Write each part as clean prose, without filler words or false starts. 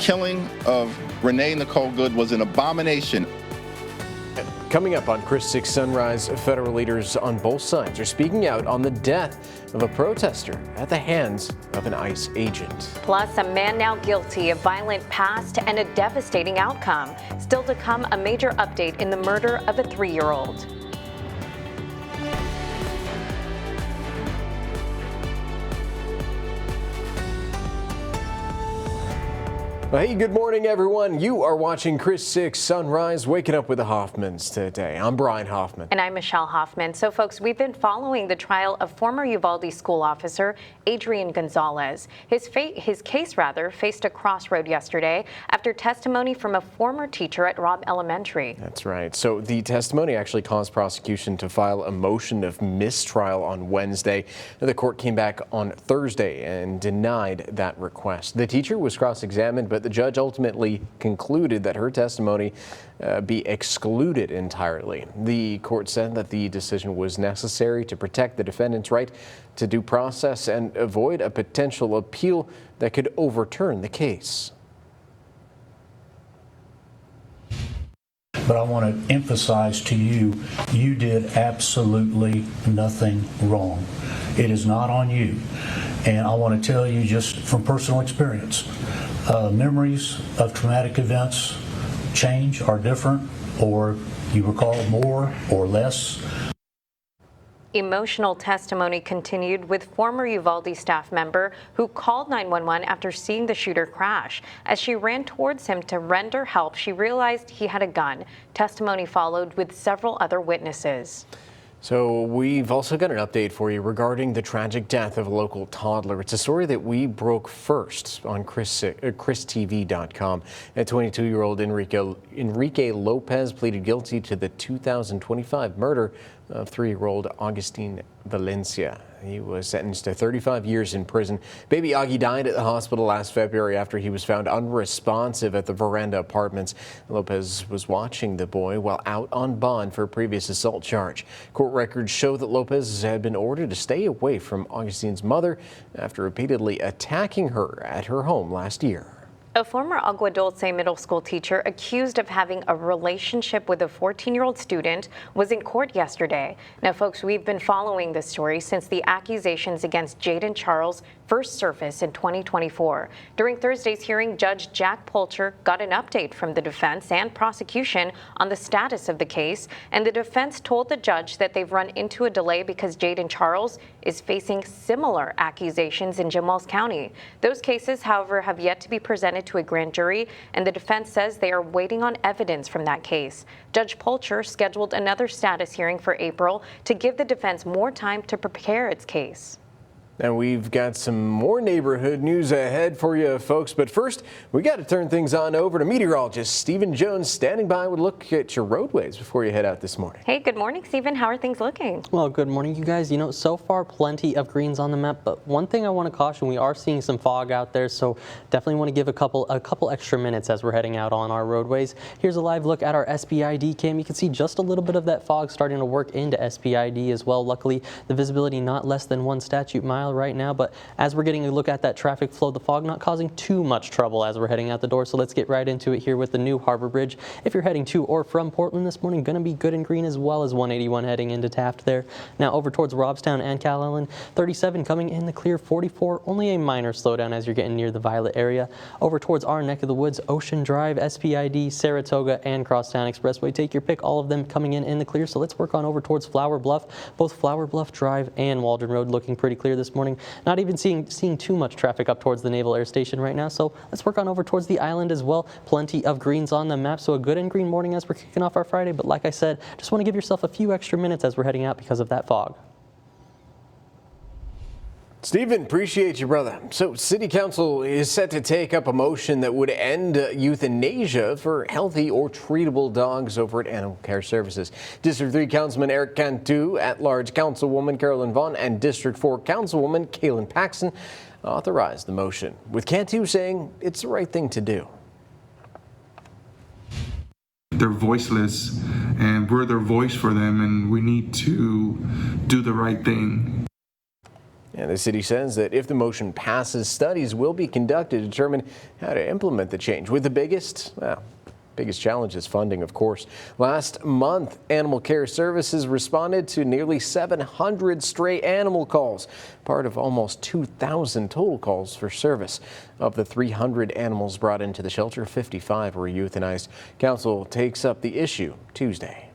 killing of Renee Nicole Good was an abomination. Coming up on Chris 6 Sunrise, federal leaders on both sides are speaking out on the death of a protester at the hands of an ICE agent. Plus, a man now guilty of violent past and a devastating outcome. Still to come, a major update in the murder of a 3-year-old. Hey, good morning, everyone. You are watching Chris 6 Sunrise, waking up with the Hoffmans today. I'm Brian Hoffman. And I'm Michelle Hoffman. So, folks, we've been following the trial of former Uvalde school officer Adrian Gonzalez. His case faced a crossroad yesterday after testimony from a former teacher at Robb Elementary. That's right. So the testimony actually caused prosecution to file a motion of mistrial on Wednesday. The court came back on Thursday and denied that request. The teacher was cross-examined, but the judge ultimately concluded that her testimony be excluded entirely. The court said that the decision was necessary to protect the defendant's right to due process and avoid a potential appeal that could overturn the case. But I want to emphasize to you, you did absolutely nothing wrong. It is not on you. And I want to tell you just from personal experience, memories of traumatic events change, are different, or you recall more or less. Emotional testimony continued with former Uvalde staff member who called 911 after seeing the shooter crash. As she ran towards him to render help, she realized he had a gun. Testimony followed with several other witnesses. So we've also got an update for you regarding the tragic death of a local toddler. It's a story that we broke first on ChrisTV.com. A 22-year-old Enrique Lopez pleaded guilty to the 2025 murder of 3-year-old Augustine Valencia. He was sentenced to 35 years in prison. Baby Augie died at the hospital last February after he was found unresponsive at the Veranda Apartments. Lopez was watching the boy while out on bond for a previous assault charge. Court records show that Lopez had been ordered to stay away from Augustine's mother after repeatedly attacking her at her home last year. A former Agua Dulce middle school teacher accused of having a relationship with a 14-year-old student was in court yesterday. Now, folks, we've been following this story since the accusations against Jaden Charles first surfaced in 2024. During Thursday's hearing, Judge Jack Polcher got an update from the defense and prosecution on the status of the case, and the defense told the judge that they've run into a delay because Jaden Charles is facing similar accusations in Jemals County. Those cases, however, have yet to be presented to a grand jury, and the defense says they are waiting on evidence from that case. Judge Polcher scheduled another status hearing for April to give the defense more time to prepare its case. And we've got some more neighborhood news ahead for you folks, but first we got to turn things on over to meteorologist Stephen Jones standing by with a look at your roadways before you head out this morning. Hey, good morning, Stephen. How are things looking? Well, good morning, you guys. You know, so far plenty of greens on the map, but one thing I want to caution, we are seeing some fog out there, so definitely want to give a couple extra minutes as we're heading out on our roadways. Here's a live look at our SPID cam. You can see just a little bit of that fog starting to work into SPID as well. Luckily, the visibility not less than 1 statute mile right now, but as we're getting a look at that traffic flow, the fog not causing too much trouble as we're heading out the door. So let's get right into it here with the new Harbor Bridge. If you're heading to or from Portland this morning, going to be good and green, as well as 181 heading into Taft there. Now over towards Robstown and Calallen, 37 coming in the clear, 44 only a minor slowdown as you're getting near the Violet area. Over towards our neck of the woods, Ocean Drive, SPID, Saratoga, and Crosstown Expressway. Take your pick, all of them coming in the clear. So let's work on over towards Flower Bluff. Both Flower Bluff Drive and Waldron Road looking pretty clear this morning. Not even seeing too much traffic up towards the Naval Air Station right now, so let's work on over towards the island as well. Plenty of greens on the map, so a good and green morning as we're kicking off our Friday, but like I said, just want to give yourself a few extra minutes as we're heading out because of that fog. Stephen, appreciate you, brother. So City Council is set to take up a motion that would end euthanasia for healthy or treatable dogs over at Animal Care Services. District 3 Councilman Eric Cantu, at-large Councilwoman Carolyn Vaughn, and District 4 Councilwoman Kaylin Paxson authorized the motion, with Cantu saying it's the right thing to do. They're voiceless, and we're their voice for them, and we need to do the right thing. And the city says that if the motion passes, studies will be conducted to determine how to implement the change, with the biggest challenge is funding, of course. Last month, Animal Care Services responded to nearly 700 stray animal calls, part of almost 2,000 total calls for service. Of the 300 animals brought into the shelter, 55 were euthanized. Council takes up the issue Tuesday.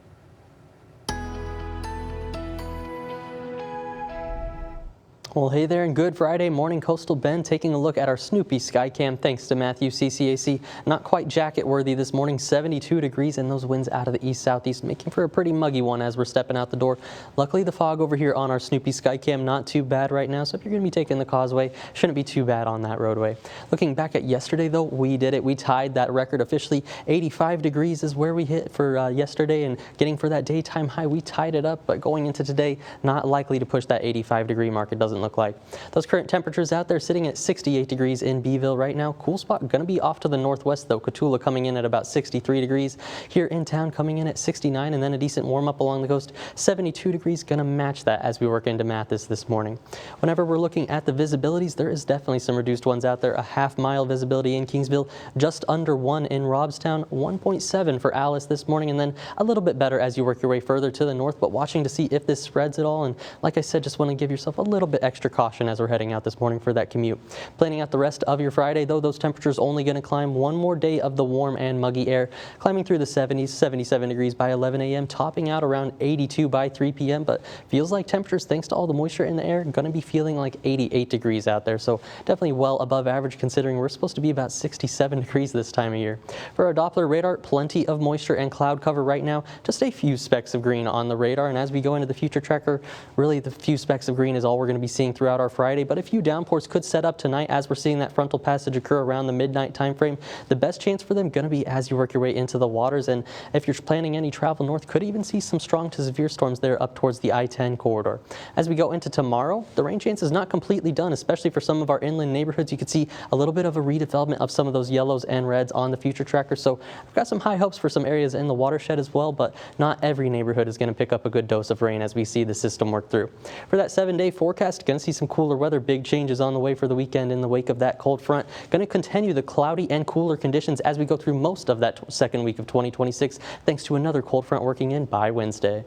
Well, hey there, and good Friday morning, Coastal Bend. Taking a look at our Snoopy Skycam, thanks to Matthew CCAC. Not quite jacket worthy this morning, 72 degrees, and those winds out of the east-southeast, making for a pretty muggy one as we're stepping out the door. Luckily, the fog over here on our Snoopy Skycam not too bad right now, so if you're going to be taking the causeway, shouldn't be too bad on that roadway. Looking back at yesterday, though, we did it. We tied that record officially. 85 degrees is where we hit for yesterday, and getting for that daytime high, we tied it up, but going into today, not likely to push that 85-degree mark. It doesn't look like. Those current temperatures out there sitting at 68 degrees in Beeville right now. Cool spot going to be off to the northwest though. Cotulla coming in at about 63 degrees. Here in town coming in at 69, and then a decent warm up along the coast. 72 degrees, going to match that as we work into Mathis this morning. Whenever we're looking at the visibilities, there is definitely some reduced ones out there. A half-mile visibility in Kingsville, just under 1 in Robstown, 1.7 for Alice this morning, and then a little bit better as you work your way further to the north, but watching to see if this spreads at all. And like I said, just want to give yourself a little bit extra caution as we're heading out this morning for that commute. Planning out the rest of your Friday, though, those temperatures only going to climb one more day of the warm and muggy air, climbing through the 70s, 77 degrees by 11 a.m., topping out around 82 by 3 p.m., but feels like temperatures, thanks to all the moisture in the air, going to be feeling like 88 degrees out there, so definitely well above average considering we're supposed to be about 67 degrees this time of year. For our Doppler radar, plenty of moisture and cloud cover right now, just a few specks of green on the radar, and as we go into the future tracker, really the few specks of green is all we're going to be seeing throughout our Friday, but a few downpours could set up tonight as we're seeing that frontal passage occur around the midnight time frame. The best chance for them going to be as you work your way into the waters, and if you're planning any travel north, could even see some strong to severe storms there up towards the I-10 corridor. As we go into tomorrow, the rain chance is not completely done, especially for some of our inland neighborhoods. You could see a little bit of a redevelopment of some of those yellows and reds on the future tracker, so I've got some high hopes for some areas in the watershed as well, but not every neighborhood is going to pick up a good dose of rain as we see the system work through. For that 7-day forecast, going to see some cooler weather. Big changes on the way for the weekend in the wake of that cold front. Going to continue the cloudy and cooler conditions as we go through most of that second week of 2026, thanks to another cold front working in by Wednesday.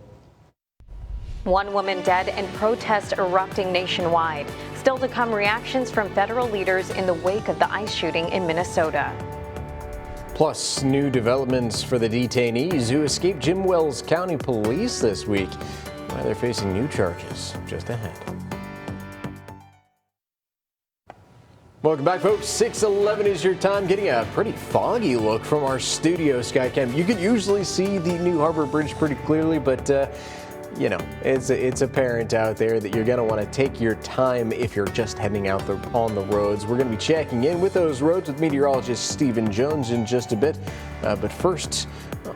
One woman dead and protests erupting nationwide. Still to come, reactions from federal leaders in the wake of the ICE shooting in Minnesota. Plus, new developments for the detainees who escaped Jim Wells County Police this week. Why they're facing new charges just ahead. Welcome back, folks. 6:11 is your time. Getting a pretty foggy look from our studio Skycam. You can usually see the New Harbor Bridge pretty clearly, but you know, it's apparent out there that you're going to want to take your time if you're just heading out on the roads. We're going to be checking in with those roads with meteorologist Stephen Jones in just a bit. But first,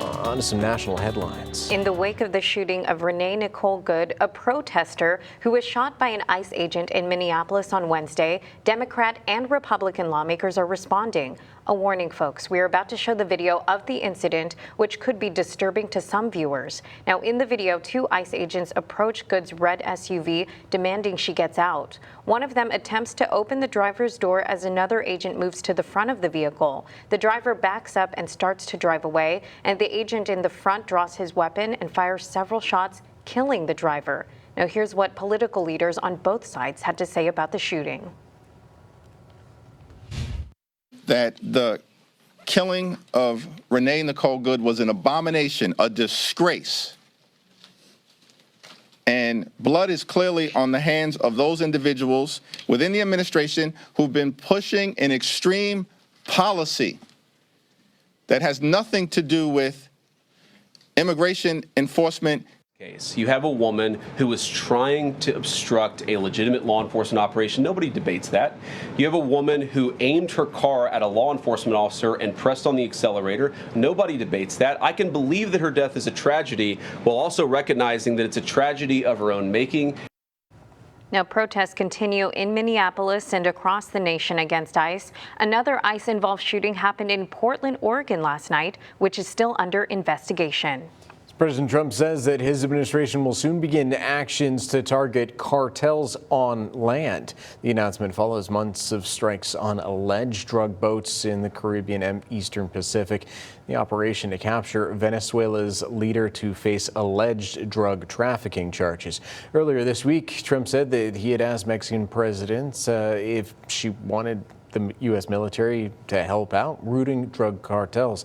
on to some national headlines. In the wake of the shooting of Renee Nicole Good, a protester who was shot by an ICE agent in Minneapolis on Wednesday, Democrat and Republican lawmakers are responding. A warning, folks, we are about to show the video of the incident, which could be disturbing to some viewers. Now, in the video, 2 ICE agents approach Good's red SUV, demanding she gets out. One of them attempts to open the driver's door as another agent moves to the front of the vehicle. The driver backs up and starts to drive away, and the agent in the front draws his weapon and fires several shots, killing the driver. Now, here's what political leaders on both sides had to say about the shooting. That the killing of Renee Nicole Good was an abomination, a disgrace. And blood is clearly on the hands of those individuals within the administration who've been pushing an extreme policy that has nothing to do with immigration enforcement. You have a woman who is trying to obstruct a legitimate law enforcement operation. Nobody debates that. You have a woman who aimed her car at a law enforcement officer and pressed on the accelerator. Nobody debates that. I can believe that her death is a tragedy while also recognizing that it's a tragedy of her own making. Now, protests continue in Minneapolis and across the nation against ICE. Another ICE-involved shooting happened in Portland, Oregon last night, which is still under investigation. President Trump says that his administration will soon begin actions to target cartels on land. The announcement follows months of strikes on alleged drug boats in the Caribbean and Eastern Pacific. The operation to capture Venezuela's leader to face alleged drug trafficking charges. Earlier this week, Trump said that he had asked Mexican presidents if she wanted the U.S. military to help out rooting drug cartels.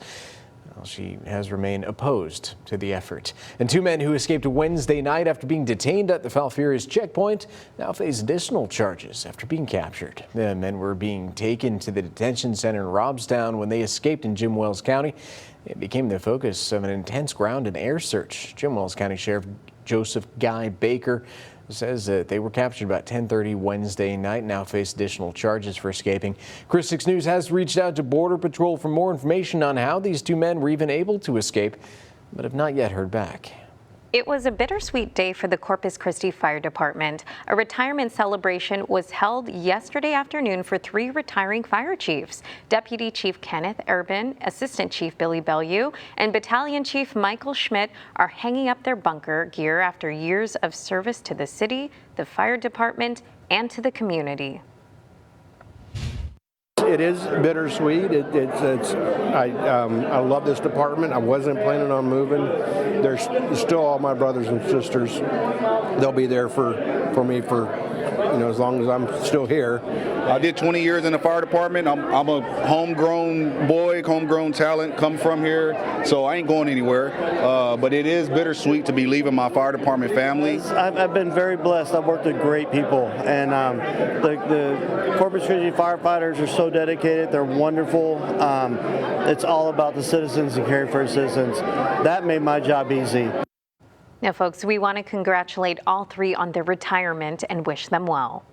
She has remained opposed to the effort. And two men who escaped Wednesday night after being detained at the Falfurrias checkpoint now face additional charges after being captured. The men were being taken to the detention center in Robstown when they escaped in Jim Wells County. It became the focus of an intense ground and air search. Jim Wells County Sheriff Joseph Guy Baker says that they were captured about 10:30 Wednesday night and now face additional charges for escaping. Chris 6 News has reached out to Border Patrol for more information on how these two men were even able to escape, but have not yet heard back. It was a bittersweet day for the Corpus Christi Fire Department. A retirement celebration was held yesterday afternoon for 3 retiring fire chiefs. Deputy Chief Kenneth Urban, Assistant Chief Billy Bellew, and Battalion Chief Michael Schmidt are hanging up their bunker gear after years of service to the city, the fire department, and to the community. It is bittersweet. I love this department. I wasn't planning on moving. There's still all my brothers and sisters. They'll be there for me for as long as I'm still here. I did 20 years in the fire department. I'm a homegrown boy, homegrown talent, come from here, so I ain't going anywhere. But it is bittersweet to be leaving my fire department family. I've been very blessed. I've worked with great people, and the Corpus Christi firefighters are so dedicated. They're wonderful. It's all about the citizens and caring for the citizens. That made my job easy. Now, folks, we want to congratulate all 3 on their retirement and wish them well.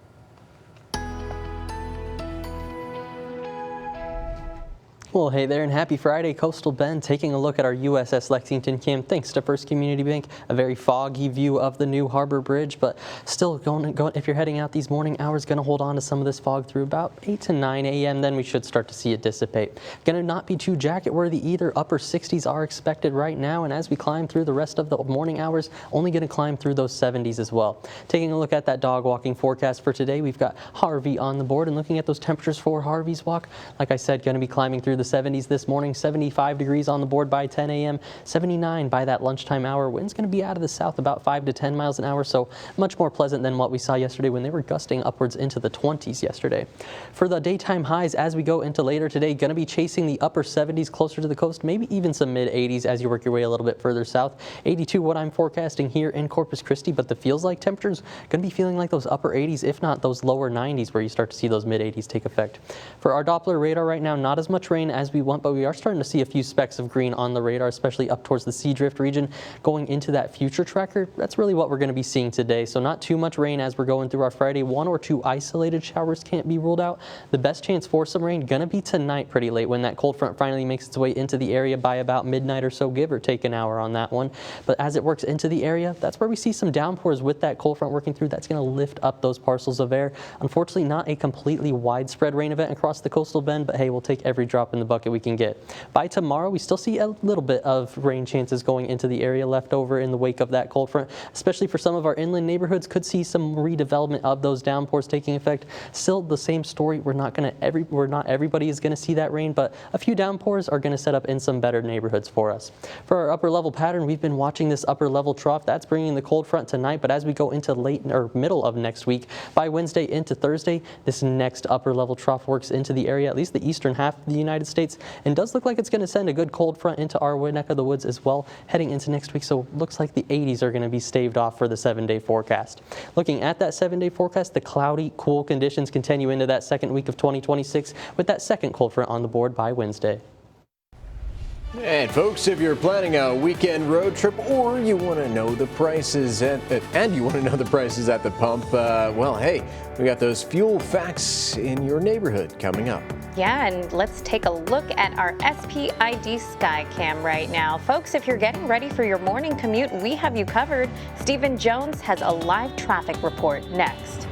Well, hey there, and happy Friday, Coastal Bend. Taking a look at our USS Lexington Cam, thanks to First Community Bank. A very foggy view of the new Harbor Bridge, but still going. If you're heading out these morning hours, going to hold on to some of this fog through about 8 to 9 a.m. Then we should start to see it dissipate. Going to not be too jacket worthy either. Upper 60s are expected right now, and as we climb through the rest of the morning hours, only going to climb through those 70s as well. Taking a look at that dog walking forecast for today, we've got Harvey on the board, and looking at those temperatures for Harvey's walk, like I said, going to be climbing through the 70s this morning. 75 degrees on the board by 10 a.m. 79 by that lunchtime hour. Wind's going to be out of the south about 5 to 10 miles an hour, so much more pleasant than what we saw yesterday when they were gusting upwards into the 20s yesterday. For the daytime highs as we go into later today, going to be chasing the upper 70s closer to the coast, maybe even some mid 80s as you work your way a little bit further south. 82 what I'm forecasting here in Corpus Christi, but the feels like temperatures going to be feeling like those upper 80s, if not those lower 90s, where you start to see those mid 80s take effect. For our Doppler radar right now, not as much rain as we want, but we are starting to see a few specks of green on the radar, especially up towards the Sea Drift region. Going into that future tracker, that's really what we're going to be seeing today. So not too much rain as we're going through our Friday. 1 or 2 isolated showers can't be ruled out. The best chance for some rain going to be tonight pretty late when that cold front finally makes its way into the area by about midnight or so, give or take an hour on that one. But as it works into the area, that's where we see some downpours with that cold front working through. That's going to lift up those parcels of air. Unfortunately, not a completely widespread rain event across the coastal bend, but hey, we'll take every drop in the bucket we can get. By tomorrow, we still see a little bit of rain chances going into the area left over in the wake of that cold front, especially for some of our inland neighborhoods. Could see some redevelopment of those downpours taking effect. Still the same story. Not everybody is going to see that rain, but a few downpours are going to set up in some better neighborhoods for us. For our upper level pattern, we've been watching this upper level trough. That's bringing the cold front tonight, but as we go into late or middle of next week, by Wednesday into Thursday, this next upper level trough works into the area, at least the eastern half of the United States, and does look like it's going to send a good cold front into our neck of the woods as well heading into next week. So looks like the 80s are going to be staved off for the 7-day forecast. Looking at that 7-day forecast, the cloudy, cool conditions continue into that second week of 2026 with that second cold front on the board by Wednesday. And folks, if you're planning a weekend road trip or you want to know the prices at the pump, well, hey, we got those fuel facts in your neighborhood coming up. Yeah, and let's take a look at our SPID Skycam right now. Folks, if you're getting ready for your morning commute, we have you covered. Stephen Jones has a live traffic report next.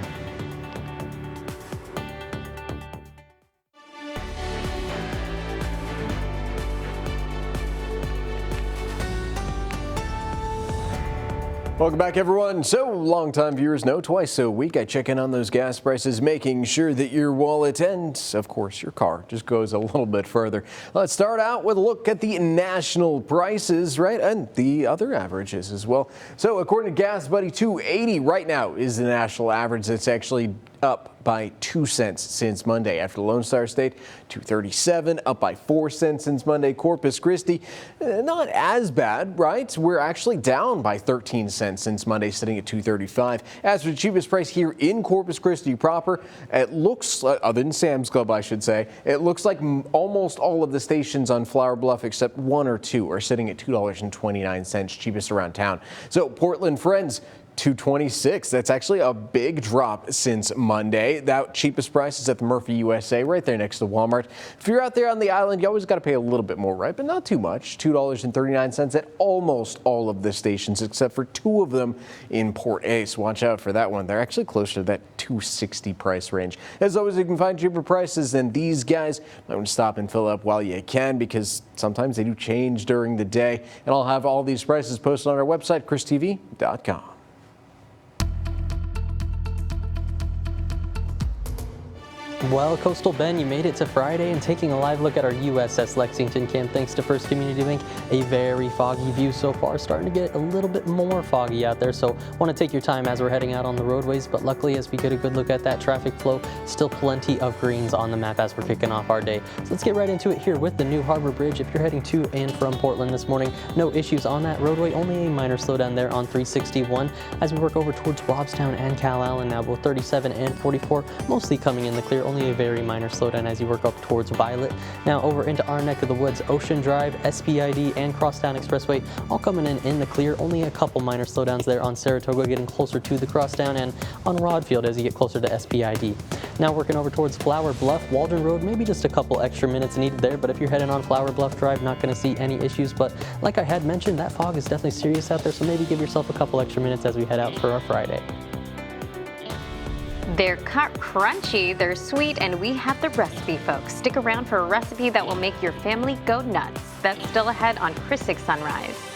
Welcome back, everyone. So, longtime viewers know twice a week I check in on those gas prices, making sure that your wallet and, of course, your car just goes a little bit further. Let's start out with a look at the national prices, right, and the other averages as well. So, according to Gas Buddy, $2.80 right now is the national average. That's actually up by 2 cents since Monday. After Lone Star State, $2.37, up by 4 cents since Monday. Corpus Christi, not as bad, right? We're actually down by 13 cents since Monday, sitting at $2.35. As for the cheapest price here in Corpus Christi proper, it looks, other than Sam's Club, I should say, it looks like almost all of the stations on Flower Bluff, except 1 or 2, are sitting at $2.29, cheapest around town. So Portland Friends, $2.26. That's actually a big drop since Monday. That cheapest price is at the Murphy USA, right there next to Walmart. If you're out there on the island, you always got to pay a little bit more, right? But not too much. $2.39 at almost all of the stations, except for 2 of them in Port Ace. Watch out for that one. They're actually closer to that $2.60 price range. As always, you can find cheaper prices than these guys. Might want to stop and fill up while you can, because sometimes they do change during the day. And I'll have all these prices posted on our website, christv.com. Well, Coastal Bend, you made it to Friday, and taking a live look at our USS Lexington camp thanks to First Community Bank. A very foggy view so far, starting to get a little bit more foggy out there, so want to take your time as we're heading out on the roadways. But luckily, as we get a good look at that traffic flow, still plenty of greens on the map as we're kicking off our day. So let's get right into it here with the New Harbor Bridge. If you're heading to and from Portland this morning, no issues on that roadway, only a minor slowdown there on 361 as we work over towards Robstown and Cal Allen now, both 37 and 44 mostly coming in the clear. Only a very minor slowdown as you work up towards Violet. Now over into our neck of the woods, Ocean Drive, SPID, and Crosstown Expressway all coming in the clear. Only a couple minor slowdowns there on Saratoga, getting closer to the Crosstown, and on Rodfield as you get closer to SPID. Now working over towards Flower Bluff, Waldron Road, maybe just a couple extra minutes needed there, but if you're heading on Flower Bluff Drive, not going to see any issues. But like I had mentioned, that fog is definitely serious out there, so maybe give yourself a couple extra minutes as we head out for our Friday. They're crunchy, they're sweet, and we have the recipe, folks. Stick around for a recipe that will make your family go nuts. That's still ahead on Chris 6 Sunrise.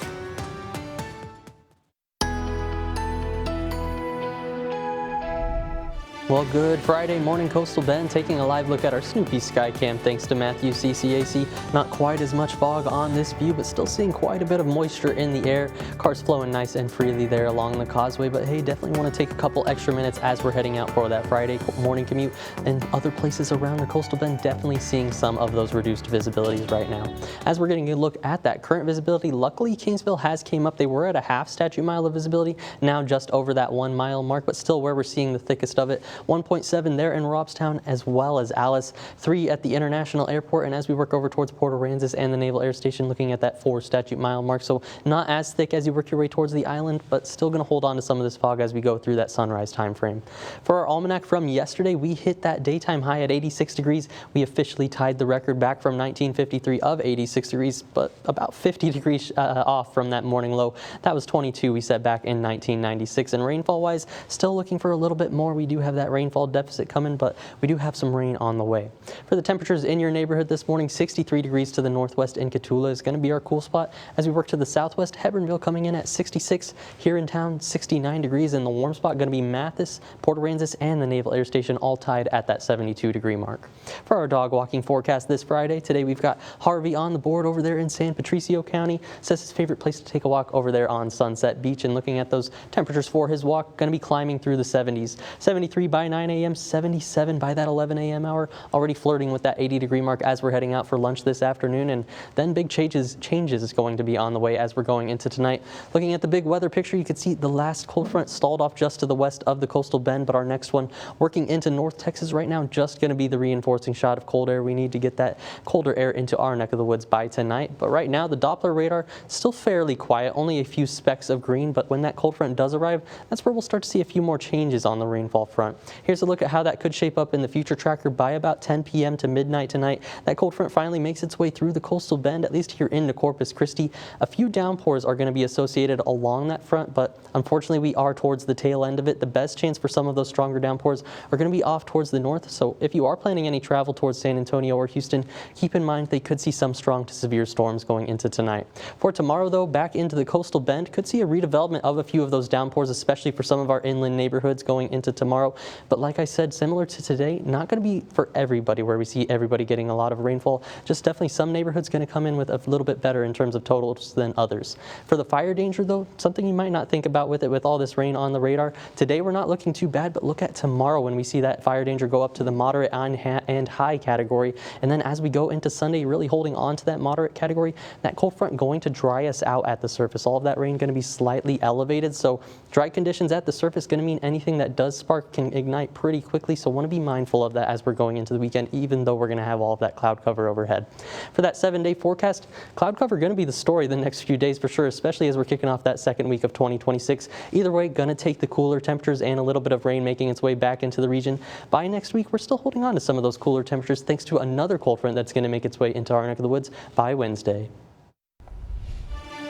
Well, good Friday morning, Coastal Bend, taking a live look at our Snoopy Skycam thanks to Matthew CCAC. Not quite as much fog on this view, but still seeing quite a bit of moisture in the air. Cars flowing nice and freely there along the causeway, but hey, definitely want to take a couple extra minutes as we're heading out for that Friday morning commute. And other places around the Coastal Bend, definitely seeing some of those reduced visibilities right now. As we're getting a look at that current visibility, luckily Kingsville has came up. They were at a half statute mile of visibility, now just over that 1 mile mark, but still where we're seeing the thickest of it. 1.7 there in Robstown, as well as Alice. 3 at the International Airport, and as we work over towards Port Aransas and the Naval Air Station, looking at that 4 statute mile mark. So not as thick as you work your way towards the island, but still going to hold on to some of this fog as we go through that sunrise time frame. For our almanac from yesterday, we hit that daytime high at 86 degrees. We officially tied the record back from 1953 of 86 degrees, but about 50 degrees off from that morning low. That was 22 we set back in 1996. And rainfall wise, still looking for a little bit more. We do have that rainfall deficit coming, but we do have some rain on the way. For the temperatures in your neighborhood this morning, 63 degrees to the northwest in Cotulla is going to be our cool spot. As we work to the southwest, Hebbronville coming in at 66. Here in town, 69 degrees, and the warm spot going to be Mathis, Port Aransas, and the Naval Air Station all tied at that 72 degree mark. For our dog walking forecast this Friday, today we've got Harvey on the board over there in San Patricio County. Says his favorite place to take a walk over there on Sunset Beach, and looking at those temperatures for his walk, going to be climbing through the 70s. 73 by 9 a.m., 77 by that 11 a.m. hour, already flirting with that 80 degree mark as we're heading out for lunch this afternoon, and then big changes is going to be on the way as we're going into tonight. Looking at the big weather picture, you can see the last cold front stalled off just to the west of the Coastal Bend, but our next one working into North Texas right now, just going to be the reinforcing shot of cold air. We need to get that colder air into our neck of the woods by tonight, but right now the Doppler radar still fairly quiet, only a few specks of green, but when that cold front does arrive, that's where we'll start to see a few more changes on the rainfall front. Here's a look at how that could shape up in the future tracker by about 10 p.m. to midnight tonight. That cold front finally makes its way through the coastal bend, at least here into Corpus Christi. A few downpours are going to be associated along that front, but unfortunately we are towards the tail end of it. The best chance for some of those stronger downpours are going to be off towards the north, so if you are planning any travel towards San Antonio or Houston, keep in mind they could see some strong to severe storms going into tonight. For tomorrow, though, back into the coastal bend, could see a redevelopment of a few of those downpours, especially for some of our inland neighborhoods going into tomorrow. But like I said, similar to today, not going to be for everybody where we see everybody getting a lot of rainfall. Just definitely some neighborhoods going to come in with a little bit better in terms of totals than others. For the fire danger, though, something you might not think about with it with all this rain on the radar. Today we're not looking too bad, but look at tomorrow when we see that fire danger go up to the moderate and high category. And then as we go into Sunday, really holding on to that moderate category, that cold front going to dry us out at the surface. All of that rain going to be slightly elevated, so dry conditions at the surface going to mean anything that does spark can ignite pretty quickly, so want to be mindful of that as we're going into the weekend, even though we're going to have all of that cloud cover overhead. For that 7-day forecast, cloud cover going to be the story the next few days for sure, especially as we're kicking off that second week of 2026. Either way, going to take the cooler temperatures and a little bit of rain making its way back into the region. By next week, we're still holding on to some of those cooler temperatures thanks to another cold front that's going to make its way into our neck of the woods by Wednesday.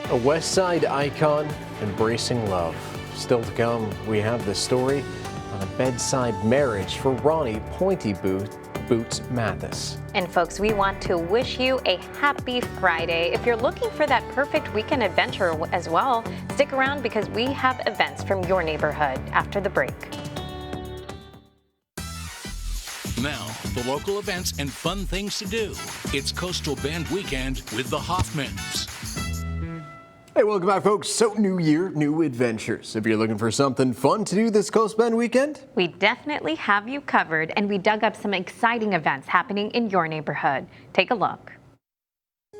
A West Side icon embracing love. Still to come, we have the story on a bedside marriage for Ronnie Pointy Boots Mathis. And folks, we want to wish you a happy Friday. If you're looking for that perfect weekend adventure as well, stick around because we have events from your neighborhood after the break. Now, the local events and fun things to do. It's Coastal Bend Weekend with the Hoffmans. Hey, welcome back, folks. So, new year, new adventures. If you're looking for something fun to do this Coast Bend weekend, We definitely have you covered, and we dug up some exciting events happening in your neighborhood. Take a look.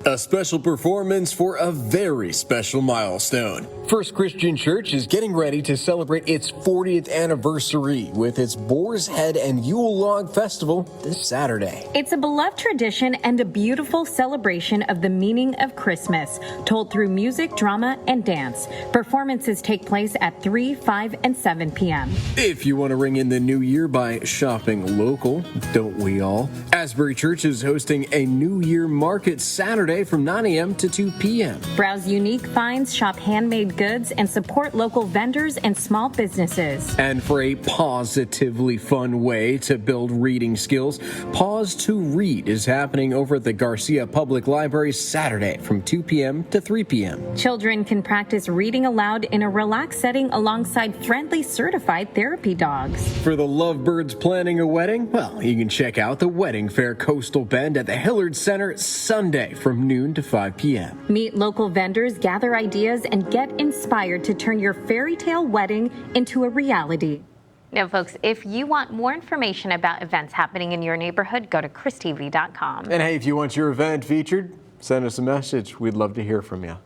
A special performance for a very special milestone. First Christian Church is getting ready to celebrate its 40th anniversary with its Boar's Head and Yule Log Festival this Saturday. It's a beloved tradition and a beautiful celebration of the meaning of Christmas, told through music, drama, and dance. Performances take place at 3, 5, and 7 p.m. If you want to ring in the new year by shopping local, don't we all? Asbury Church is hosting a New Year market Saturday from 9 a.m. to 2 p.m. Browse unique finds, shop handmade goods, and support local vendors and small businesses. And for a positively fun way to build reading skills, Pause to Read is happening over at the Garcia Public Library Saturday from 2 p.m. to 3 p.m. Children can practice reading aloud in a relaxed setting alongside friendly certified therapy dogs. For the lovebirds planning a wedding, well, you can check out the Wedding Fair Coastal Bend at the Hillard Center Sunday from noon to 5 p.m. Meet local vendors, gather ideas, and get inspired to turn your fairy tale wedding into a reality. Now, folks, if you want more information about events happening in your neighborhood, go to christv.com. And hey, if you want your event featured, send us a message. We'd love to hear from you.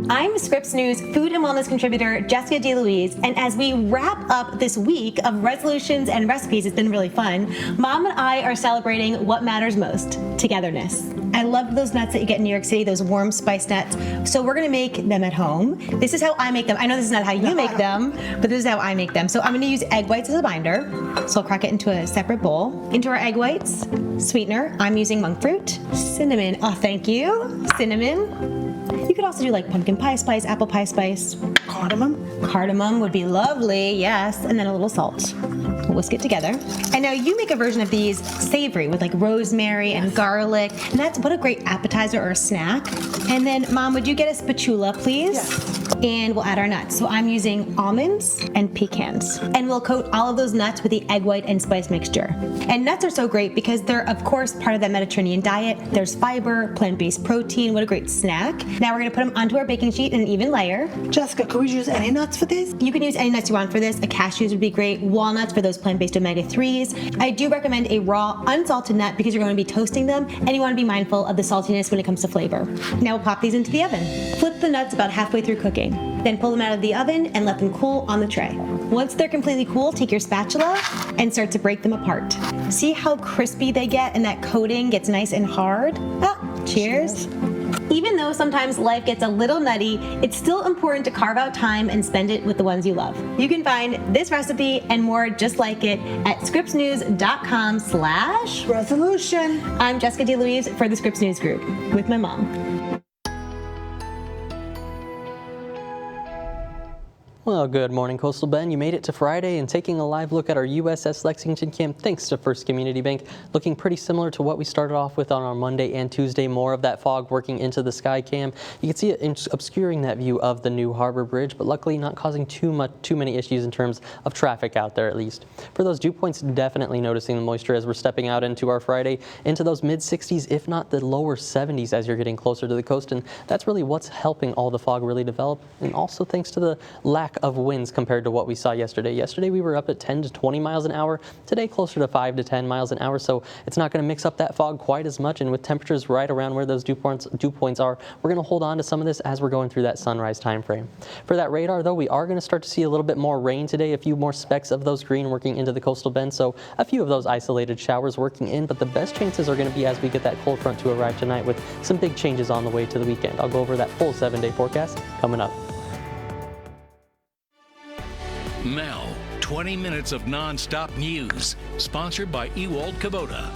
I'm Scripps News food and wellness contributor Jessica DeLuise, and as we wrap up this week of resolutions and recipes, it's been really fun. Mom and I are celebrating what matters most: togetherness. I love those nuts that you get in New York City, those warm spice nuts. So we're gonna make them at home. This is how I make them. I know this is not how you make them, but this is how I make them. So I'm gonna use egg whites as a binder. So I'll crack it into a separate bowl. Into our egg whites, sweetener, I'm using monk fruit, cinnamon, oh thank you, cinnamon. You could also do like pumpkin pie spice, apple pie spice, cardamom. Cardamom would be lovely, yes, and then a little salt. We'll whisk it together. And now you make a version of these savory with like rosemary and garlic. And that's what a great appetizer or a snack. And then Mom, would you get a spatula, please? Yes. And we'll add our nuts. So I'm using almonds and pecans. And we'll coat all of those nuts with the egg white and spice mixture. And nuts are so great because they're, of course, part of that Mediterranean diet. There's fiber, plant-based protein. What a great snack. Now we're gonna put them onto our baking sheet in an even layer. Jessica, could we use any nuts for this? You can use any nuts you want for this. A cashews would be great. Walnuts for those plant-based omega-3s. I do recommend a raw, unsalted nut because you're going to be toasting them and you want to be mindful of the saltiness when it comes to flavor. Now we'll pop these into the oven. Flip the nuts about halfway through cooking. Then pull them out of the oven and let them cool on the tray. Once they're completely cool, take your spatula and start to break them apart. See how crispy they get and that coating gets nice and hard? Ah, cheers. Even though sometimes life gets a little nutty, it's still important to carve out time and spend it with the ones you love. You can find this recipe and more just like it at scriptsnews.com/resolution. I'm Jessica DeLuise for the Scripps News Group with my mom. Well, good morning, Coastal Bend. You made it to Friday and taking a live look at our USS Lexington camp thanks to First Community Bank. Looking pretty similar to what we started off with on our Monday and Tuesday. More of that fog working into the sky cam. You can see it obscuring that view of the New Harbor Bridge, but luckily not causing too many issues in terms of traffic out there, at least. For those dew points, definitely noticing the moisture as we're stepping out into our Friday, into those mid-60s, if not the lower 70s as you're getting closer to the coast. And that's really what's helping all the fog really develop. And also thanks to the lack of winds compared to what we saw yesterday. Yesterday we were up at 10 to 20 miles an hour. Today closer to 5 to 10 miles an hour, so it's not going to mix up that fog quite as much, and with temperatures right around where those dew points are, we're going to hold on to some of this as we're going through that sunrise time frame. For that radar though, we are going to start to see a little bit more rain today, a few more specks of those green working into the coastal bend, so a few of those isolated showers working in, but the best chances are going to be as we get that cold front to arrive tonight with some big changes on the way to the weekend. I'll go over that full 7-day forecast coming up. Now, 20 minutes of non-stop news, sponsored by Ewald Kubota.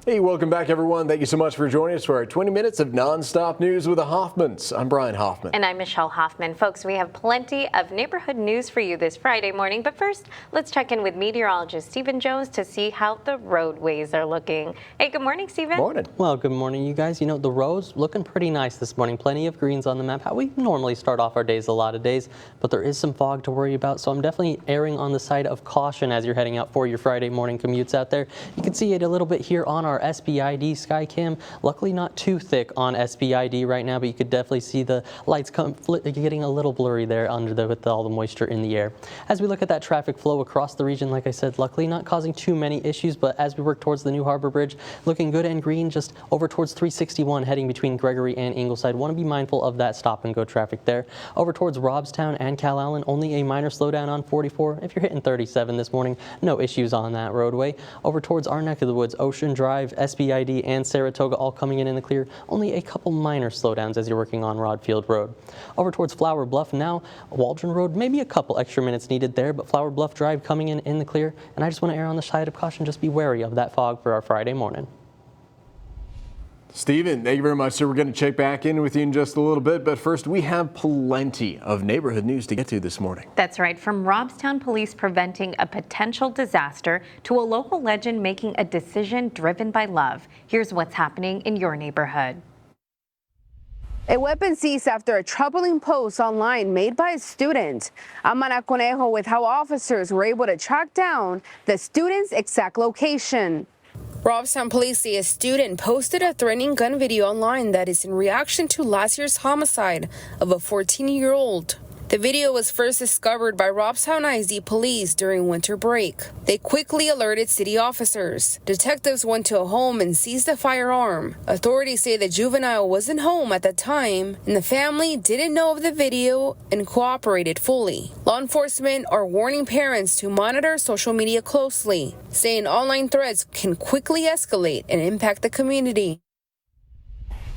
Hey, welcome back, everyone. Thank you so much for joining us for our 20 minutes of non-stop news with the Hoffmans. I'm Brian Hoffman. And I'm Michelle Hoffman. Folks, we have plenty of neighborhood news for you this Friday morning. But first, let's check in with meteorologist Stephen Jones to see how the roadways are looking. Hey, good morning, Stephen. Morning. Well, good morning, you guys. You know, the roads looking pretty nice this morning. Plenty of greens on the map. How we normally start off our days a lot of days, but there is some fog to worry about. So I'm definitely erring on the side of caution as you're heading out for your Friday morning commutes out there. You can see it a little bit here on our SBID Skycam. Luckily not too thick on SBID right now, but you could definitely see the lights getting a little blurry there with all the moisture in the air. As we look at that traffic flow across the region, like I said, luckily not causing too many issues, but as we work towards the New Harbor Bridge, looking good and green just over towards 361 heading between Gregory and Ingleside. Want to be mindful of that stop and go traffic there. Over towards Robstown and Calallen, only a minor slowdown on 44. If you're hitting 37 this morning, no issues on that roadway. Over towards our neck of the woods, Ocean Drive, SBID, and Saratoga all coming in the clear. Only a couple minor slowdowns as you're working on Rodfield Road. Over towards Flower Bluff now, Waldron Road, maybe a couple extra minutes needed there, but Flower Bluff Drive coming in the clear. And I just want to err on the side of caution. Just be wary of that fog for our Friday morning. Stephen, thank you very much, sir. We're going to check back in with you in just a little bit, but first we have plenty of neighborhood news to get to this morning. That's right. From Robstown police preventing a potential disaster to a local legend making a decision driven by love. Here's what's happening in your neighborhood. A weapon seized after a troubling post online made by a student. Amara Conejo with how officers were able to track down the student's exact location. Robstown police say a student posted a threatening gun video online that is in reaction to last year's homicide of a 14-year-old. The video was first discovered by Robstown ISD police during winter break. They quickly alerted city officers. Detectives went to a home and seized a firearm. Authorities say the juvenile wasn't home at the time, and the family didn't know of the video and cooperated fully. Law enforcement are warning parents to monitor social media closely, saying online threats can quickly escalate and impact the community.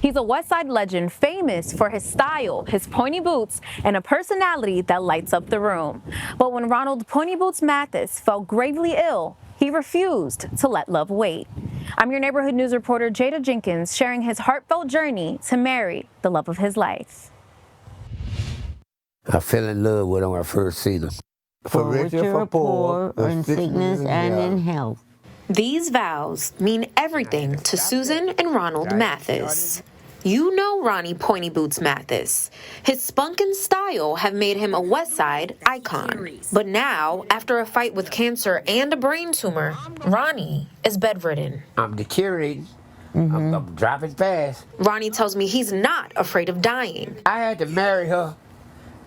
He's a West Side legend, famous for his style, his pointy boots, and a personality that lights up the room. But when Ronald Pointy Boots Mathis fell gravely ill, he refused to let love wait. I'm your neighborhood news reporter, Jada Jenkins, sharing his heartfelt journey to marry the love of his life. I fell in love with him when I first seen him. For richer or poor, in sickness and in health. These vows mean everything to Susan and Ronald Mathis. You know Ronnie Pointy Boots Mathis. His spunk and style have made him a West Side icon. But now, after a fight with cancer and a brain tumor, Ronnie is bedridden. I'm deteriorating. I'm dropping fast. Ronnie tells me he's not afraid of dying. I had to marry her.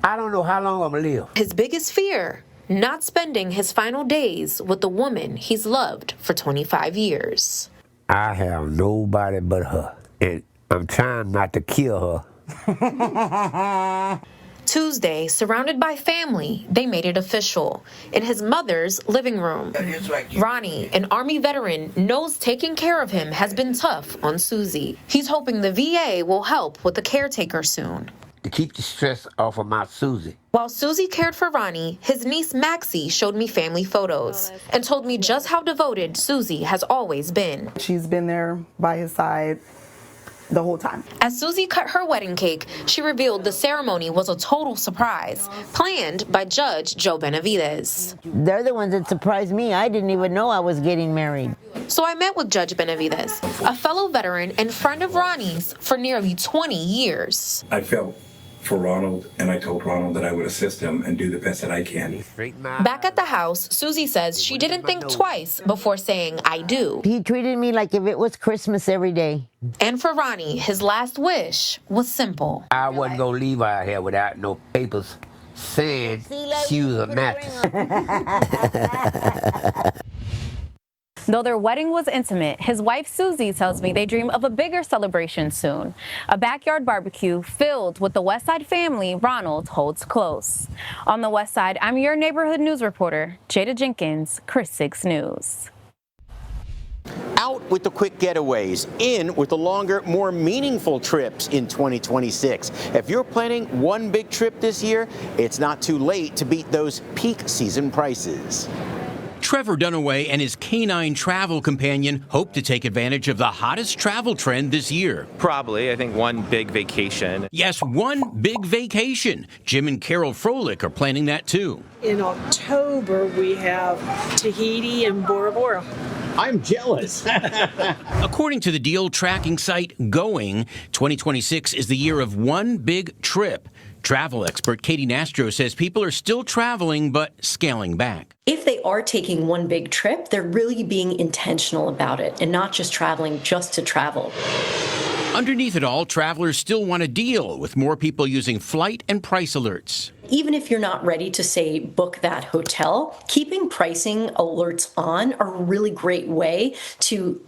I don't know how long I'm gonna live. His biggest fear, not spending his final days with the woman he's loved for 25 years. I have nobody but her, and I'm trying not to kill her. Tuesday, surrounded by family, they made it official in his mother's living room. Ronnie, an Army veteran, knows taking care of him has been tough on Susie. He's hoping the VA will help with the caretaker soon. To keep the stress off of my Susie. While Susie cared for Ronnie, his niece Maxie showed me family photos and told me just how devoted Susie has always been. She's been there by his side the whole time. As Susie cut her wedding cake, she revealed the ceremony was a total surprise, planned by Judge Joe Benavides. They're the ones that surprised me. I didn't even know I was getting married. So I met with Judge Benavides, a fellow veteran and friend of Ronnie's for nearly 20 years. I felt for Ronald, and I told Ronald that I would assist him and do the best that I can. Back at the house, Susie says she didn't think twice before saying, "I do." He treated me like if it was Christmas every day. And for Ronnie, his last wish was simple. I wasn't going to leave her out here without no papers saying she was a mattress. Though their wedding was intimate, his wife Susie tells me they dream of a bigger celebration soon. A backyard barbecue filled with the West Side family Ronald holds close. On the West Side, I'm your neighborhood news reporter, Jada Jenkins, Chris 6 News. Out with the quick getaways, in with the longer, more meaningful trips in 2026. If you're planning one big trip this year, it's not too late to beat those peak season prices. Trevor Dunaway and his canine travel companion hope to take advantage of the hottest travel trend this year. Probably, I think, one big vacation. Yes, one big vacation. Jim and Carol Froelich are planning that too. In October, we have Tahiti and Bora Bora. I'm jealous. According to the deal tracking site Going, 2026 is the year of one big trip. Travel expert Katie Nastro says people are still traveling but scaling back. If they are taking one big trip, they're really being intentional about it and not just traveling just to travel. Underneath it all, travelers still want a deal, with more people using flight and price alerts. Even if you're not ready to, say, book that hotel, keeping pricing alerts on are a really great way to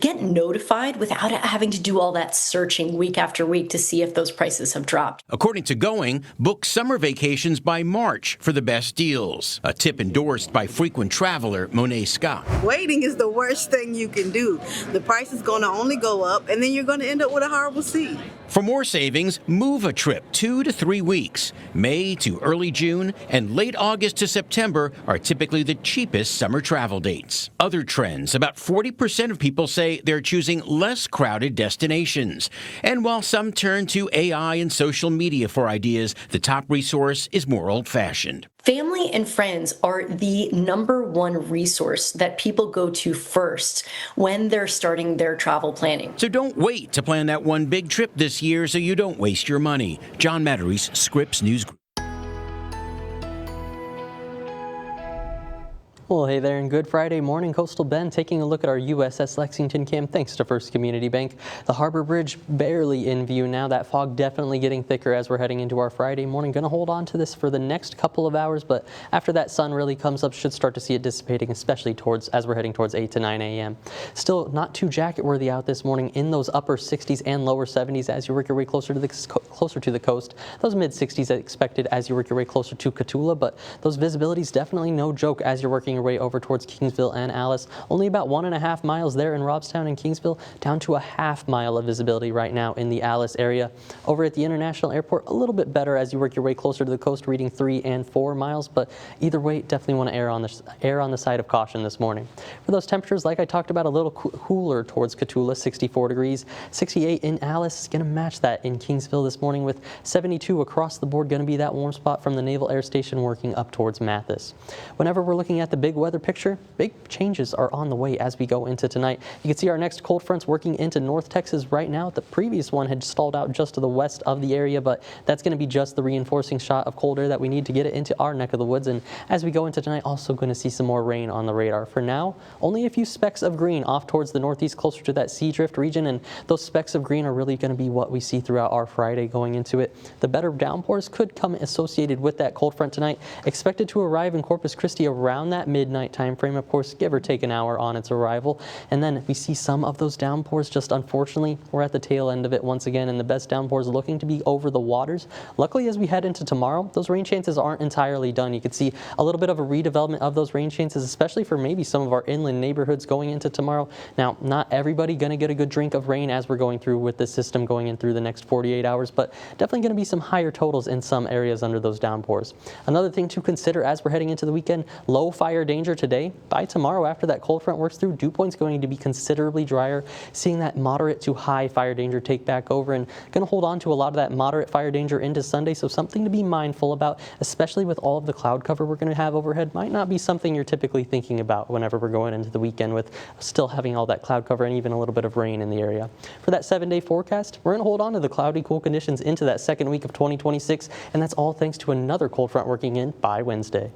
get notified without having to do all that searching week after week to see if those prices have dropped. According to Going, book summer vacations by March for the best deals. A tip endorsed by frequent traveler Monet Scott. Waiting is the worst thing you can do. The price is going to only go up, and then you're going to end up with a horrible seat. For more savings, move a trip 2 to 3 weeks. May to early June and late August to September are typically the cheapest summer travel dates. Other trends, about 40% of people say they're choosing less crowded destinations. And while some turn to AI and social media for ideas, the top resource is more old-fashioned. Family and friends are the #1 resource that people go to first when they're starting their travel planning. So don't wait to plan that one big trip this year so you don't waste your money. John Matteries, Scripps News Group. Well, hey there, and good Friday morning. Coastal Bend taking a look at our USS Lexington Cam thanks to First Community Bank. The Harbor Bridge barely in view now. That fog definitely getting thicker as we're heading into our Friday morning. Going to hold on to this for the next couple of hours, but after that sun really comes up, should start to see it dissipating, especially as we're heading towards 8 to 9 a.m. Still not too jacket worthy out this morning in those upper 60s and lower 70s as you work your way closer to the coast. Those mid 60s expected as you work your way closer to Cotulla, but those visibilities definitely no joke as you're working your way over towards Kingsville and Alice. Only about 1.5 miles there in Robstown and Kingsville, down to a ½ mile of visibility right now in the Alice area. Over at the International Airport, a little bit better as you work your way closer to the coast, reading 3 and 4 miles, but either way, definitely want to err on the side of caution this morning. For those temperatures, like I talked about, a little cooler towards Cotulla, 64 degrees, 68 in Alice, going to match that in Kingsville this morning with 72 across the board, going to be that warm spot from the Naval Air Station working up towards Mathis. Whenever we're looking at the big weather picture, big changes are on the way as we go into tonight. You can see our next cold front's working into North Texas right now. The previous one had stalled out just to the west of the area, but that's going to be just the reinforcing shot of cold air that we need to get it into our neck of the woods. And as we go into tonight, also going to see some more rain on the radar. For now, only a few specks of green off towards the northeast, closer to that sea drift region, and those specks of green are really going to be what we see throughout our Friday going into it. The better downpours could come associated with that cold front tonight, expected to arrive in Corpus Christi around that midnight time frame, of course, give or take an hour on its arrival. And then we see some of those downpours. Just unfortunately, we're at the tail end of it once again, and the best downpours looking to be over the waters. Luckily, as we head into tomorrow, those rain chances aren't entirely done. You could see a little bit of a redevelopment of those rain chances, especially for maybe some of our inland neighborhoods going into tomorrow. Now, not everybody going to get a good drink of rain as we're going through with this system going in through the next 48 hours, but definitely going to be some higher totals in some areas under those downpours. Another thing to consider as we're heading into the weekend, low fire danger today. By tomorrow, after that cold front works through, dew point's going to be considerably drier, seeing that moderate to high fire danger take back over, and going to hold on to a lot of that moderate fire danger into Sunday, so something to be mindful about, especially with all of the cloud cover we're going to have overhead. Might not be something you're typically thinking about whenever we're going into the weekend with still having all that cloud cover and even a little bit of rain in the area. For that 7-day forecast, we're going to hold on to the cloudy, cool conditions into that second week of 2026, and that's all thanks to another cold front working in by Wednesday.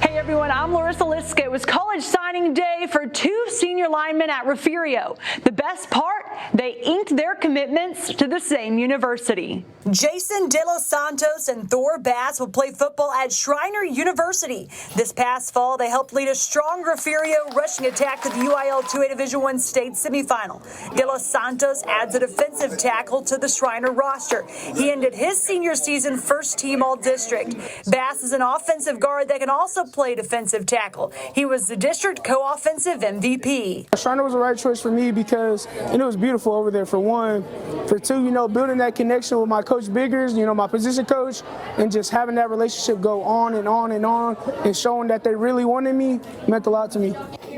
Hey everyone, I'm Larissa Liska. It was college signing day for 2 senior linemen at Refugio. The best part, they inked their commitments to the same university. Jason De Los Santos and Thor Bass will play football at Schreiner University. This past fall, they helped lead a strong Refugio rushing attack to the UIL 2A Division I state semifinal. De Los Santos adds a defensive tackle to the Schreiner roster. He ended his senior season first team all-district. Bass is an offensive guard that can also play defensive tackle. He was the district co-offensive MVP. Schreiner was the right choice for me because it was beautiful over there, for one. For two, building that connection with my coach Biggers, my position coach, and just having that relationship go on and on and on, and showing that they really wanted me meant a lot to me.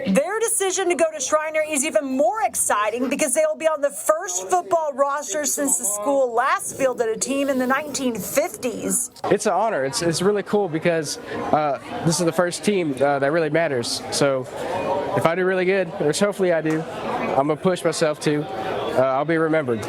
Their decision to go to Schreiner is even more exciting because they'll be on the first football roster since the school last fielded a team in the 1950s. It's an honor. It's really cool because this is the first team that really matters. So if I do really good, which hopefully I do, I'm going to push myself to, I'll be remembered.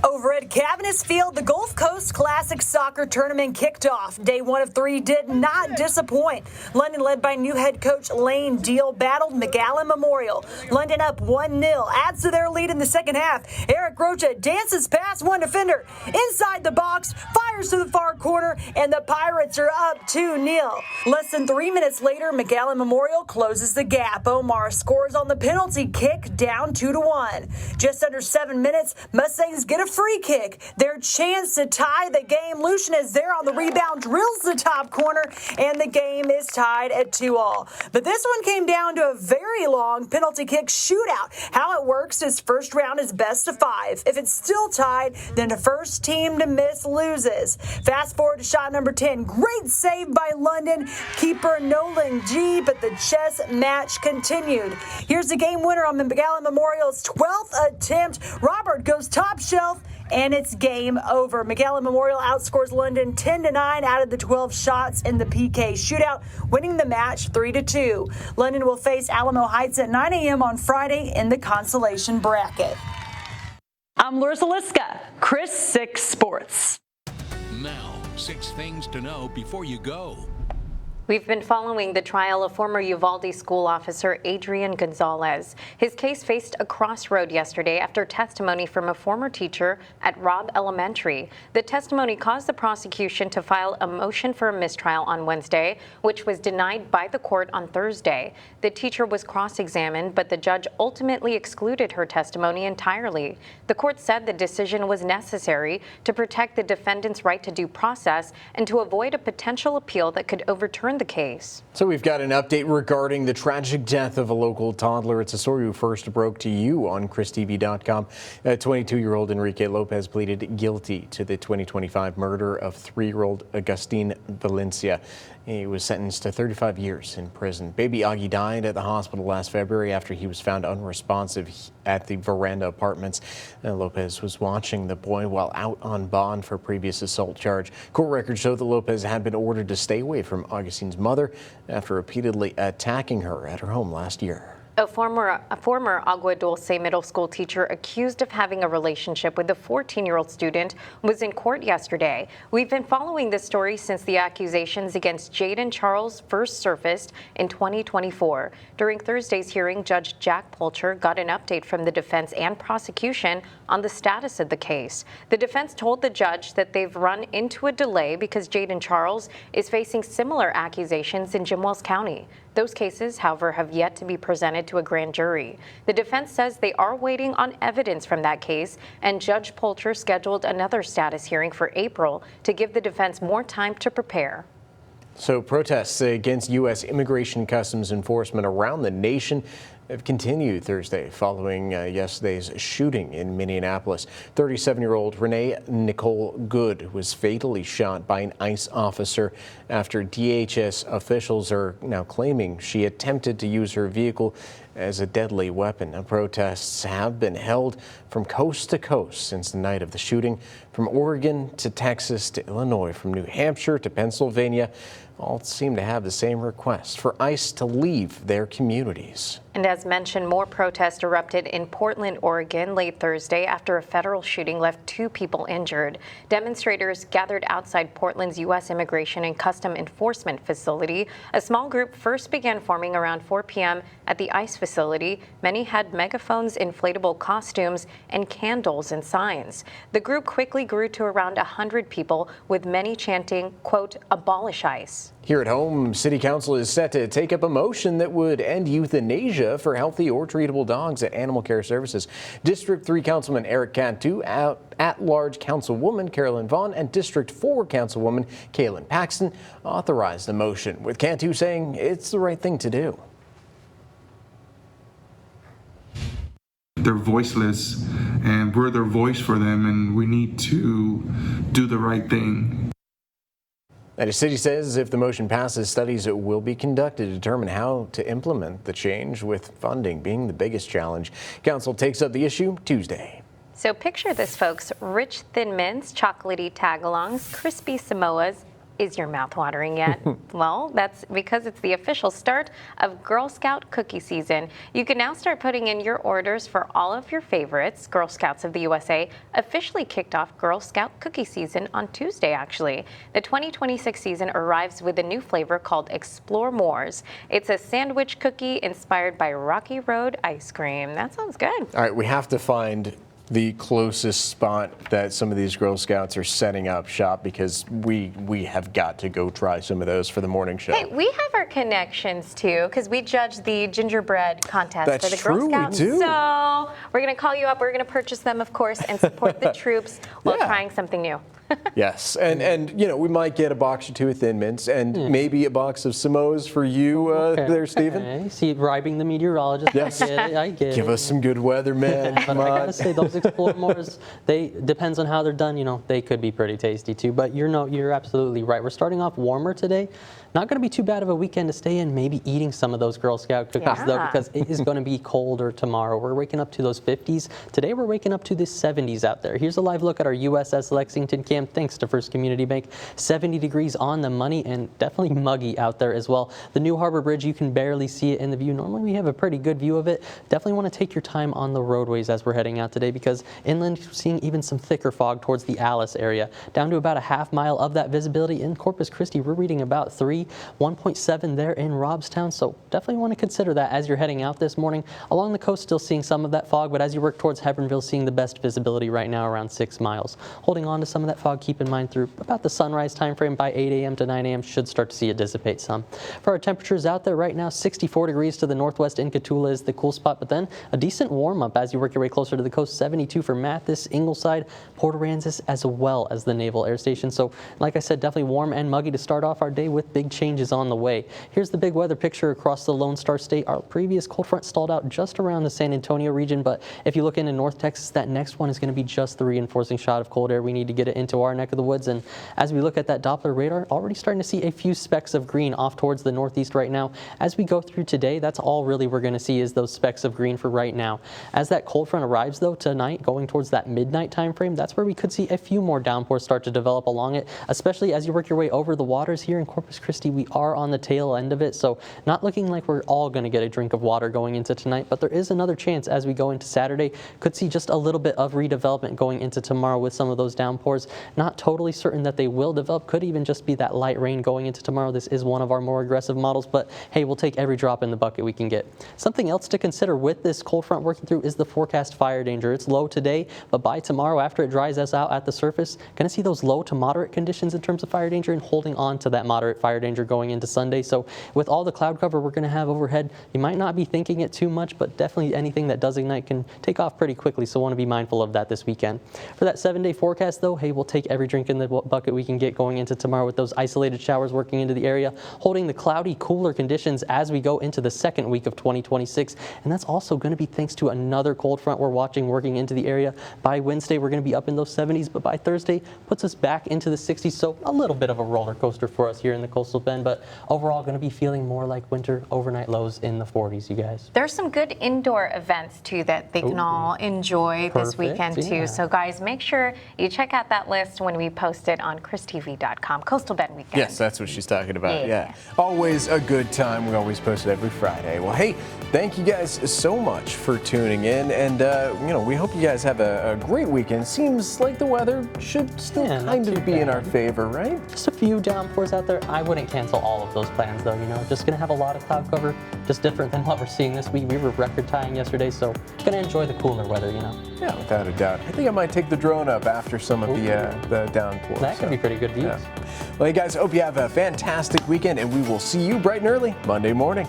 Over at Cavanis Field, the Gulf Coast Classic Soccer Tournament kicked off. Day 1 of 3 did not disappoint. London, led by new head coach Lane Deal, battled McAllen Memorial. London up 1-0, adds to their lead in the second half. Eric Rocha dances past one defender, inside the box, fires to the far corner, and the Pirates are up 2-0. Less than 3 minutes later, McAllen Memorial closes the gap. Omar scores on the penalty kick, down 2-1. Just under 7 minutes, Mustangs get a free kick. Their chance to tie the game. Lucian is there on the rebound, drills the top corner, and the game is tied at 2-all. But this one came down to a very long penalty kick shootout. How it works is first round is best of 5. If it's still tied, then the first team to miss loses. Fast forward to shot number 10. Great save by London keeper Nolan G, but the chess match continued. Here's the game winner on McAllen Memorial's 12th attempt. Robert goes top shelf, and it's game over. McAllen Memorial outscores London 10-9 out of the 12 shots in the PK shootout, winning the match 3-2. London will face Alamo Heights at 9 a.m. on Friday in the consolation bracket. I'm Larissa Liska, Chris 6 Sports. Now, 6 things to know before you go. We've been following the trial of former Uvalde school officer Adrian Gonzalez. His case faced a crossroad yesterday after testimony from a former teacher at Robb Elementary. The testimony caused the prosecution to file a motion for a mistrial on Wednesday, which was denied by the court on Thursday. The teacher was cross-examined, but the judge ultimately excluded her testimony entirely. The court said the decision was necessary to protect the defendant's right to due process and to avoid a potential appeal that could overturn the case. So we've got an update regarding the tragic death of a local toddler. It's a story we first broke to you on ChrisTV.com. 22-year-old Enrique Lopez pleaded guilty to the 2025 murder of 3-year-old Agustin Valencia. He was sentenced to 35 years in prison. Baby Augie died at the hospital last February after he was found unresponsive at the Veranda Apartments. Lopez was watching the boy while out on bond for previous assault charge. Court records show that Lopez had been ordered to stay away from Augustin's mother after repeatedly attacking her at her home last year. A former Agua Dulce middle school teacher accused of having a relationship with a 14-year-old student was in court yesterday. We've been following this story since the accusations against Jaden Charles first surfaced in 2024. During Thursday's hearing, Judge Jack Polcher got an update from the defense and prosecution on the status of the case. The defense told the judge that they've run into a delay because Jaden Charles is facing similar accusations in Jim Wells County. Those cases, however, have yet to be presented to a grand jury. The defense says they are waiting on evidence from that case, and Judge Polcher scheduled another status hearing for April to give the defense more time to prepare. So protests against U.S. Immigration Customs Enforcement around the nation have continued Thursday following yesterday's shooting in Minneapolis. 37-year-old Renee Nicole Good was fatally shot by an ICE officer after DHS officials are now claiming she attempted to use her vehicle as a deadly weapon. Now, protests have been held from coast to coast since the night of the shooting, from Oregon to Texas to Illinois, from New Hampshire to Pennsylvania. All seem to have the same request for ICE to leave their communities. And as mentioned, more protests erupted in Portland, Oregon late Thursday after a federal shooting left 2 people injured. Demonstrators gathered outside Portland's U.S. Immigration and Custom Enforcement facility. A small group first began forming around 4 p.m. at the ICE facility. Many had megaphones, inflatable costumes, and candles and signs. The group quickly grew to around 100 people, with many chanting, quote, "Abolish ICE." Here at home, City Council is set to take up a motion that would end euthanasia for healthy or treatable dogs at Animal Care Services. District 3 Councilman Eric Cantu, at-large Councilwoman Carolyn Vaughn, and District 4 Councilwoman Kaylin Paxton authorized the motion, with Cantu saying it's the right thing to do. They're voiceless, and we're their voice for them, and we need to do the right thing. And the city says if the motion passes, studies will be conducted to determine how to implement the change, with funding being the biggest challenge. Council takes up the issue Tuesday. So picture this, folks. Rich Thin Mints, chocolatey tagalongs, crispy Samoas. Is your mouth watering yet? Well, that's because it's the official start of Girl Scout cookie season. You can now start putting in your orders for all of your favorites. Girl Scouts of the USA officially kicked off Girl Scout cookie season on Tuesday, actually. The 2026 season arrives with a new flavor called Explore More's. It's a sandwich cookie inspired by Rocky Road ice cream. That sounds good. All right, we have to find the closest spot that some of these Girl Scouts are setting up shop, because we have got to go try some of those for the morning show. Hey, we have our connections too, because we judged the gingerbread contest That's for the Girl true, Scouts. we do. So we're going to call you up. We're going to purchase them, of course, and support the troops while trying something new. Yes, and you know, we might get a box or 2 of Thin Mints, and maybe a box of Samoas for you there, Stephen. Okay. See, bribing the meteorologist. Yes. I get it. Give us some good weather, man. But I gotta say, those Explore More's, they depends on how they're done. You know, they could be pretty tasty too. But you're absolutely right. We're starting off warmer today. Not going to be too bad of a weekend to stay in, maybe eating some of those Girl Scout cookies, though, because it is going to be colder tomorrow. We're waking up to those 50s. Today, we're waking up to the 70s out there. Here's a live look at our USS Lexington camp, thanks to First Community Bank. 70 degrees on the money, and definitely muggy out there as well. The New Harbor Bridge, you can barely see it in the view. Normally, we have a pretty good view of it. Definitely want to take your time on the roadways as we're heading out today, because inland, we're seeing even some thicker fog towards the Alice area. Down to about a half mile of that visibility in Corpus Christi. We're reading about 1.7 there in Robstown, so definitely want to consider that as you're heading out this morning. Along the coast, still seeing some of that fog, but as you work towards Hebbronville, seeing the best visibility right now around 6 miles. Holding on to some of that fog, keep in mind through about the sunrise time frame. By 8 a.m. to 9 a.m. should start to see it dissipate some. For our temperatures out there right now, 64 degrees to the northwest in Cotulla is the cool spot, but then a decent warm up as you work your way closer to the coast. 72 for Mathis, Ingleside, Port Aransas, as well as the Naval Air Station. So like I said, definitely warm and muggy to start off our day, with big changes on the way. Here's the big weather picture across the Lone Star State. Our previous cold front stalled out just around the San Antonio region, but if you look into North Texas, that next one is going to be just the reinforcing shot of cold air we need to get it into our into our neck of the woods. And as we look at that Doppler radar, already starting to see a few specks of green off towards the northeast right now. As we go through today, that's all really we're going to see is those specks of green for right now. As that cold front arrives, though, tonight, going towards that midnight time frame, that's where we could see a few more downpours start to develop along it, especially as you work your way over the waters here in Corpus Christi. We are on the tail end of it, so not looking like we're all going to get a drink of water going into tonight, but there is another chance as we go into Saturday. Could see just a little bit of redevelopment going into tomorrow with some of those downpours. Not totally certain that they will develop. Could even just be that light rain going into tomorrow. This is one of our more aggressive models, but hey, we'll take every drop in the bucket we can get. Something else to consider with this cold front working through is the forecast fire danger. It's low today, but by tomorrow, after it dries us out at the surface, going to see those low to moderate conditions in terms of fire danger and holding on to that moderate fire danger going into Sunday. So with all the cloud cover we're going to have overhead, you might not be thinking it too much, but definitely anything that does ignite can take off pretty quickly, so want to be mindful of that this weekend. For that 7-day forecast, though, hey, we'll take every drink in the bucket we can get going into tomorrow with those isolated showers working into the area, holding the cloudy, cooler conditions as we go into the second week of 2026. And that's also going to be thanks to another cold front we're watching working into the area. By Wednesday, we're going to be up in those 70s, but by Thursday, puts us back into the 60s. So a little bit of a roller coaster for us here in the coastal bend, but overall going to be feeling more like winter. Overnight lows in the 40s, you guys. There's some good indoor events too that they can all enjoy this weekend too. So guys, make sure you check out that list when we post it on ChrisTV.com. Coastal Bend Weekend. Yes, that's what she's talking about. Yeah. Always a good time. We always post it every Friday. Well, hey, thank you guys so much for tuning in. And, we hope you guys have a great weekend. Seems like the weather should still kind of be in our favor, right? Just a few downpours out there. I wouldn't cancel all of those plans, though. Just going to have a lot of cloud cover, just different than what we're seeing this week. We were record tying yesterday, so going to enjoy the cooler weather, Yeah, without a doubt. I think I might take the drone up after some of the downpours. That could be pretty good views. Yeah. Well, you guys, hope you have a fantastic weekend, and we will see you bright and early Monday morning.